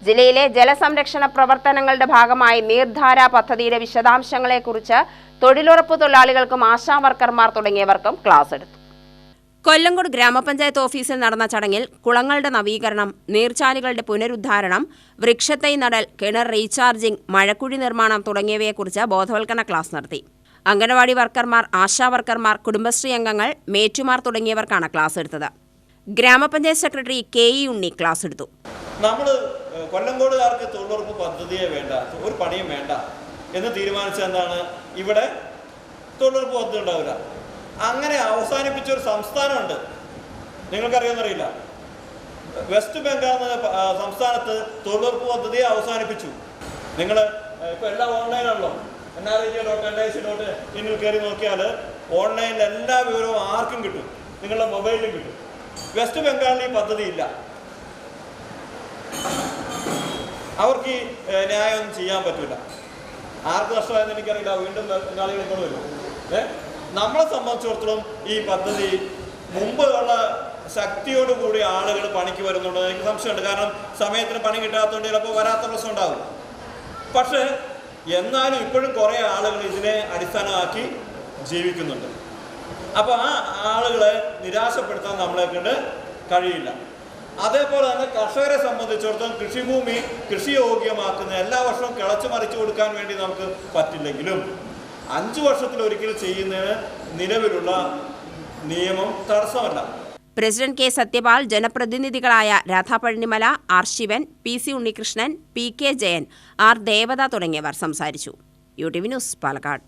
ജില്ലയിലെ ജലസംരക്ഷണ പ്രവർത്തനങ്ങളുടെ ഭാഗമായി നീർധാര പദ്ധതിയുടെ വിശദാംശങ്ങളെക്കുറിച്ച് തൊഴിലുറപ്പ് തൊഴിലാളികൾക്കും ആശാവർക്കർമാർ തുടങ്ങിയവർക്കും ക്ലാസ് എടുത്തു. കൊല്ലങ്കോട് ഗ്രാമപഞ്ചായത്ത് ഓഫീസിൽ നടന്ന ചടങ്ങിൽ കുളങ്ങളുടെ നവീകരണം, നീർച്ചാലുകളുടെ പുനരുദ്ധാരണം, വൃക്ഷത്തൈ നടൽ, കിണർ റീചാർജിംഗ്, മഴക്കുഴി നിർമ്മാണം തുടങ്ങിയവയെക്കുറിച്ച് ബോധവൽക്കരണ ക്ലാസ് നടത്തി. അംഗനവാടി വർക്കർമാർ, ആശാവർക്കർമാർ, കുടുംബശ്രീ അംഗങ്ങൾ, മേറ്റുമാർ തുടങ്ങിയവർക്കാണ് ക്ലാസ് എടുത്തത്. ഗ്രാമപഞ്ചായത്ത് സെക്രട്ടറി കെ.ഇ. ഉണ്ണി ക്ലാസ് എടുത്തു. നമ്മൾ കൊല്ലങ്കോടുകാർക്ക് തൊഴിലുറപ്പ് പദ്ധതിയെ വേണ്ട, ഒരു പണിയും വേണ്ട എന്ന് തീരുമാനിച്ച എന്താണ്, ഇവിടെ തൊഴിലുറപ്പ് പദ്ധതി ഉണ്ടാവില്ല. അങ്ങനെ അവസാനിപ്പിച്ചൊരു സംസ്ഥാനമുണ്ട്, നിങ്ങൾക്കറിയാമെന്നറിയില്ല. വെസ്റ്റ് ബംഗാൾ എന്ന സംസ്ഥാനത്ത് തൊഴിലുറപ്പ് പദ്ധതിയെ അവസാനിപ്പിച്ചു. നിങ്ങൾ ഇപ്പോൾ എല്ലാം ഓൺലൈനാണല്ലോ. NREG.NIC.in കയറി നോക്കിയാൽ ഓൺലൈനിൽ എല്ലാ വിവരവും ആർക്കും കിട്ടും, നിങ്ങളുടെ മൊബൈലിലും കിട്ടും. വെസ്റ്റ് ബംഗാളിൽ ഈ പദ്ധതി ഇല്ല. അവർക്ക് ഈ ന്യായമൊന്നും ചെയ്യാൻ പറ്റില്ല. ആർക്ക് നഷ്ടമായെന്ന് എനിക്കറിയില്ല, വീണ്ടും ബംഗാളികൾ കൊണ്ട് വരും. നമ്മളെ സംബന്ധിച്ചിടത്തോളം ഈ പദ്ധതി മുമ്പ് ഉള്ള ശക്തിയോടുകൂടി ആളുകൾ പണിക്ക് വരുന്നുണ്ടോ എനിക്ക് സംശയമുണ്ട്. കാരണം സമയത്തിന് പണി കിട്ടാത്തതുകൊണ്ട് ചിലപ്പോൾ വരാത്ത പ്രശ്നം ഉണ്ടാകും. പക്ഷേ എന്നാലും ഇപ്പോഴും കുറേ ആളുകൾ ഇതിനെ അടിസ്ഥാനമാക്കി ജീവിക്കുന്നുണ്ട്. അപ്പോൾ ആ ആളുകളെ നിരാശപ്പെടുത്താൻ നമ്മളെ കൊണ്ട് കഴിയില്ല. അതേപോലെ തന്നെ കർഷകരെ സംബന്ധിച്ചിടത്തോളം കൃഷിഭൂമി കൃഷിയോഗ്യമാക്കുന്ന എല്ലാ വർഷവും കിളച്ച് മറിച്ചു കൊടുക്കാൻ വേണ്ടി നമുക്ക് പറ്റില്ലെങ്കിലും 5 വർഷത്തിലൊരിക്കൽ ചെയ്യുന്നതിന് നിലവിലുള്ള നിയമം തടസ്സമല്ല. President K. സത്യപാൽ, ജനപ്രതിനിധികളായ Radhapazhanimala, R. Sivan, PC Unnikrishnan, PK Jayan, R. Devatha തുടങ്ങിയവർ സംസാരിച്ചു. UTV news, Palakkad.